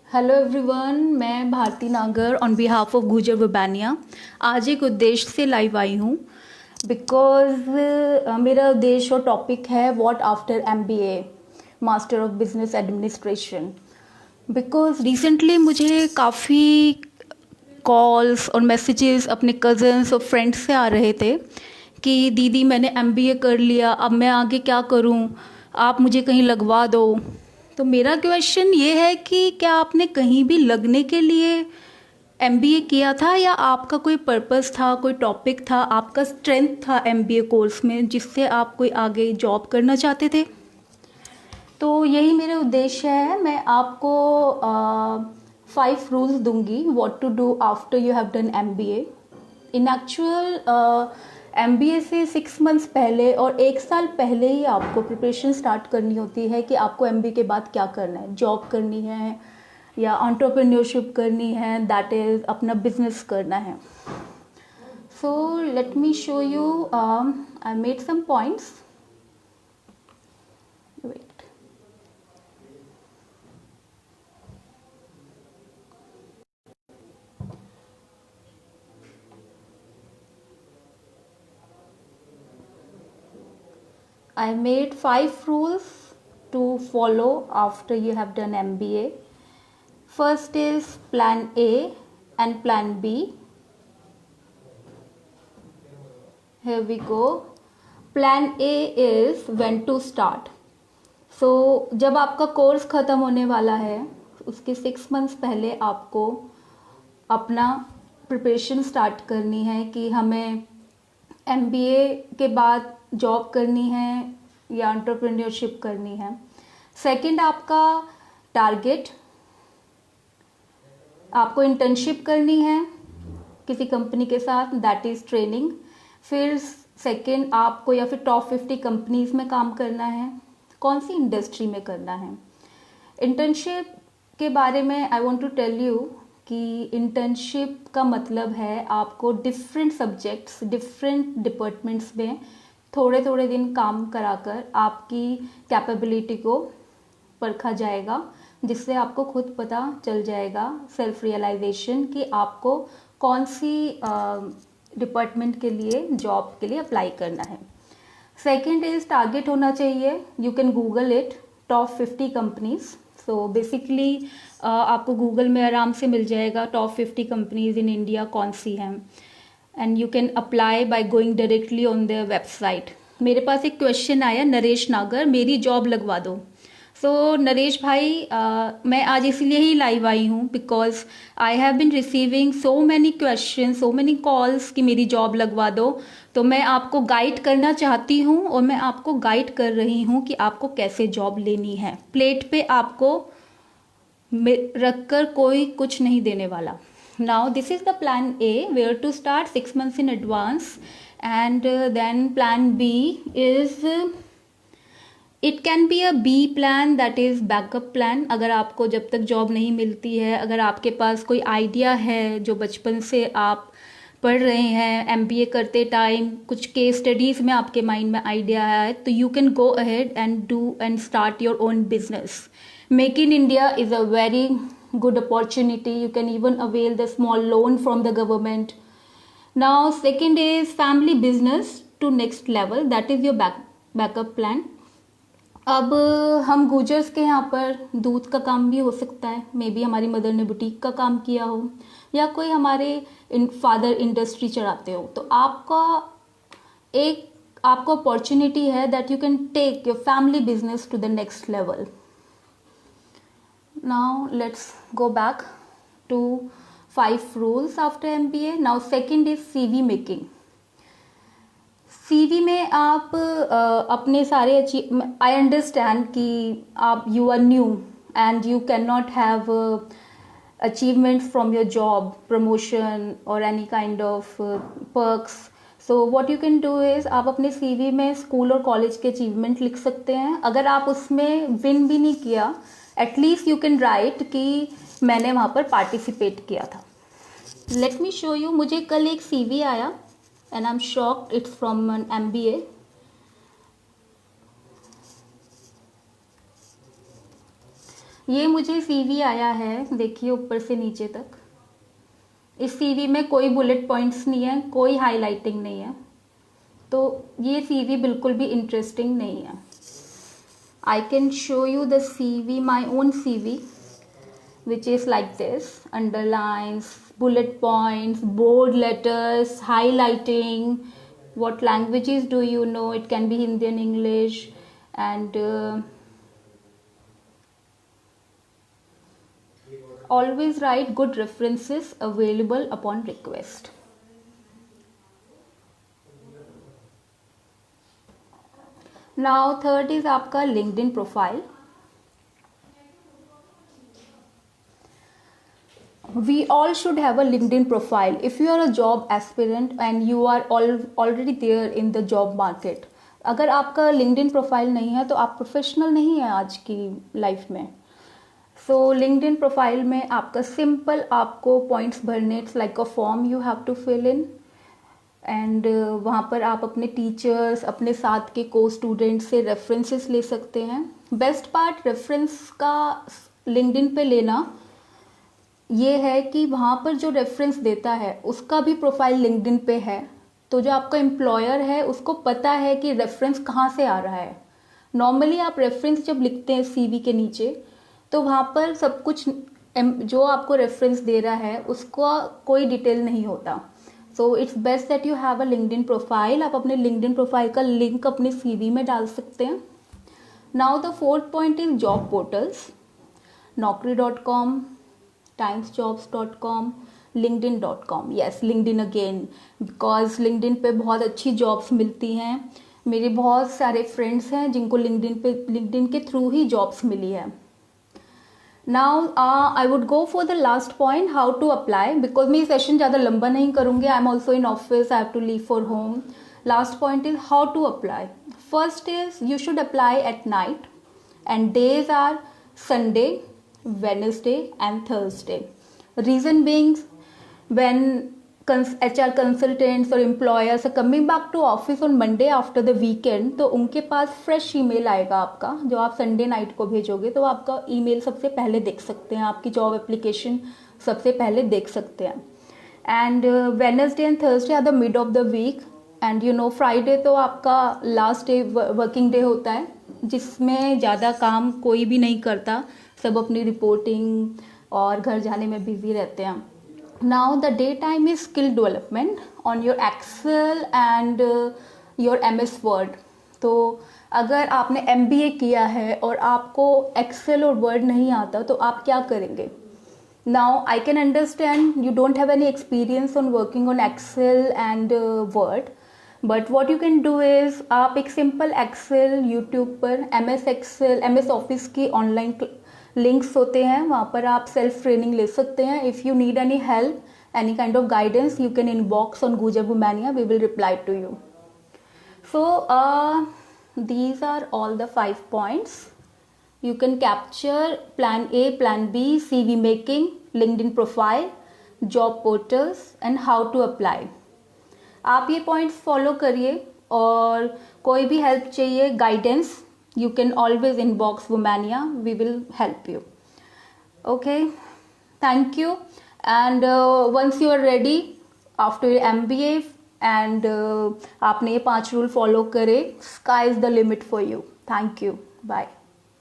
Hello everyone, मैं भारती नागर on behalf of गुजर वबानिया आज एक उद्देश्य से लाइव आई हूँ बिकॉज मेरा उद्देश्य और टॉपिक है what after MBA master of business administration. Because recently मुझे काफ़ी कॉल्स और मैसेजेस अपने कज़न्स और फ्रेंड्स से आ रहे थे कि दीदी मैंने एमबीए कर लिया, अब मैं आगे क्या करूं, आप मुझे कहीं लगवा दो। तो मेरा क्वेश्चन ये है कि क्या आपने कहीं भी लगने के लिए एमबीए किया था या आपका कोई पर्पस था, कोई टॉपिक था, आपका स्ट्रेंथ था एमबीए कोर्स में जिससे आप कोई आगे जॉब करना चाहते थे? तो यही मेरे उद्देश्य है। मैं आपको 5 रूल्स दूंगी what to do after you have done MBA. In actual MBA से 6 मंथ्स पहले और 1 साल पहले ही आपको प्रिपरेशन स्टार्ट करनी होती है कि आपको एमबीए के बाद क्या करना है, जॉब करनी है या एंटरप्रेन्योरशिप करनी है, दैट इज़ अपना बिजनेस करना है। So let me show you, I made some points. I made 5 rules to follow after you have done MBA. First is plan A and plan B. Here we go. Plan A is when to start. So जब आपका course ख़त्म होने वाला है उसके 6 months पहले आपको अपना प्रिपरेशन स्टार्ट करनी है कि हमें एमबीए के बाद जॉब करनी है या एंटरप्रेन्योरशिप करनी है। सेकंड आपका टारगेट, आपको इंटर्नशिप करनी है किसी कंपनी के साथ, दैट इज़ ट्रेनिंग। फिर सेकंड आपको या फिर टॉप 50 कंपनीज में काम करना है, कौन सी इंडस्ट्री में करना है। इंटर्नशिप के बारे में I want to tell you कि इंटर्नशिप का मतलब है आपको डिफरेंट सब्जेक्ट्स, डिफरेंट डिपार्टमेंट्स में थोड़े थोड़े दिन काम कराकर आपकी कैपेबिलिटी को परखा जाएगा, जिससे आपको खुद पता चल जाएगा, सेल्फ रियलाइजेशन, कि आपको कौन सी डिपार्टमेंट के लिए, जॉब के लिए अप्लाई करना है। सेकंड इज टारगेट होना चाहिए, you can Google it, top 50 companies. So basically आपको गूगल में आराम से मिल जाएगा टॉप 50 कंपनीज इन इंडिया कौन सी हैं, and you can apply by going directly on their website. मेरे पास एक क्वेश्चन आया, नरेश नागर मेरी जॉब लगवा दो। सो नरेश भाई, मैं आज इसलिए ही लाइव आई हूँ because I have been receiving so many question, so many calls कि मेरी जॉब लगवा दो। तो मैं आपको गाइड करना चाहती हूँ और मैं आपको गाइड कर रही हूँ कि आपको कैसे जॉब लेनी है। प्लेट पे आपको रखकर कोई कुछ नहीं देने वाला। Now this is the plan A, where to start 6 months in advance, and then plan B is, it can be a B plan, that is backup plan। अगर आपको जब तक जॉब नहीं मिलती है, अगर आपके पास कोई आइडिया है जो बचपन से आप पढ़ रहे हैं, एमबीए करते टाइम कुछ केस स्टडीज़ में आपके माइंड में आइडिया है, तो you can go ahead and do and start your own business. Make in India is a very good opportunity. You can even avail the small loan from the government. Now second is family business to next level, that is your backup plan। अब हम गुजर्स के यहाँ पर दूध का काम भी हो सकता है, मे बी हमारी मदर ने बुटीक का काम किया हो या कोई हमारे फादर इंडस्ट्री चलाते हो, तो आपको अपॉर्चुनिटी है that you can take your family business to the next level. Now let's go back to 5 rules after MBA. Now second is CV making। CV में आप अपने सारे आई अंडरस्टैंड कि आप you are new and you can not have achievements from your job, promotion or any kind of perks। So what you can do is, आप अपने CV में school और कॉलेज के अचीवमेंट लिख सकते हैं। अगर आप उसमें विन भी नहीं किया, एटलीस्ट यू कैन राइट कि मैंने वहाँ पर पार्टिसिपेट किया था। लेट मी शो यू, मुझे कल एक CV आया and I am shocked, it's from an MBA। ये मुझे सीवी आया है, देखिए ऊपर से नीचे तक। इस सीवी में कोई बुलेट पॉइंट्स नहीं है, कोई हाईलाइटिंग नहीं है, तो ये सीवी बिल्कुल भी इंटरेस्टिंग नहीं है। I can show you the CV, my own CV, which is like this: underlines, bullet points, bold letters, highlighting. What languages do you know? It can be Hindi and English, and always write good references available upon request. Now third is आपका LinkedIn profile. We all should have a LinkedIn profile. If you are a job aspirant and you are already there in the job market, अगर आपका LinkedIn profile नहीं है तो आप professional नहीं है आज की लाइफ में। सो LinkedIn प्रोफाइल में आपका सिंपल आपको पॉइंट्स भरने, it's like a form you have to fill in, and वहाँ पर आप अपने टीचर्स, अपने साथ के को स्टूडेंट से रेफरेंसेस ले सकते हैं। बेस्ट पार्ट रेफरेंस का LinkedIn पे लेना ये है कि वहाँ पर जो रेफरेंस देता है उसका भी प्रोफाइल लिंक्डइन पे है, तो जो आपका एम्प्लॉयर है उसको पता है कि रेफरेंस कहाँ से आ रहा है। नॉर्मली आप रेफरेंस जब लिखते हैं सीवी के नीचे तो वहाँ पर सब कुछ जो आपको रेफरेंस दे रहा है उसका कोई डिटेल नहीं होता। So it's best that you have a LinkedIn profile. आप अपने लिंक्डइन प्रोफाइल का लिंक अपने सीवी में डाल सकते हैं। Now the fourth point is job portals, naukri.com, timesjobs.com, linkedin.com. yes, LinkedIn again, because LinkedIn पे बहुत अच्छी जॉब्स मिलती हैं। मेरे बहुत सारे फ्रेंड्स हैं जिनको लिंक्डइन के थ्रू ही जॉब्स मिली है। Now I would go for the last point, how to apply, because मैं ये सेशन ज़्यादा लंबा नहीं करूँगी। I am also in office, I have to leave for home. Last point is how to apply. First is you should apply at night and days are Sunday, Wednesday and Thursday. Reason being, when HR consultants or employers are coming back to office on Monday after the weekend, तो उनके पास fresh email आएगा आपका, जो आप Sunday night को भेजोगे तो आपका ईमेल सबसे पहले देख सकते हैं, आपकी जॉब एप्लीकेशन सबसे पहले देख सकते हैं। And Wednesday and Thursday are the mid of the week, and you know Friday तो आपका लास्ट डे वर्किंग डे होता है जिसमें ज़्यादा काम कोई भी नहीं करता, सब अपनी रिपोर्टिंग और घर जाने में बिजी रहते हैं। Now the day time is skill development on your Excel and your MS Word. तो अगर आपने MBA किया है और आपको एक्सेल और वर्ड नहीं आता तो आप क्या करेंगे? Now I can understand you don't have any experience on working on Excel and Word, but what you can do is आप एक सिंपल एक्सेल यूट्यूब पर MS ऑफिस की ऑनलाइन लिंक्स होते हैं, वहाँ पर आप सेल्फ ट्रेनिंग ले सकते हैं। If you need any help, any kind of guidance, you can inbox on Guja Bhumania, we will reply to you. So these are all the 5 points. You can capture plan A, plan B, CV making, LinkedIn profile, job portals and how to apply. आप ये points follow करिए और कोई भी help चाहिए, guidance, you can always inbox Bhumania, we will help you. Okay, thank you. And once you are ready after your MBA and आपने ये 5 rule follow करे, sky is the limit for you. Thank you. Bye.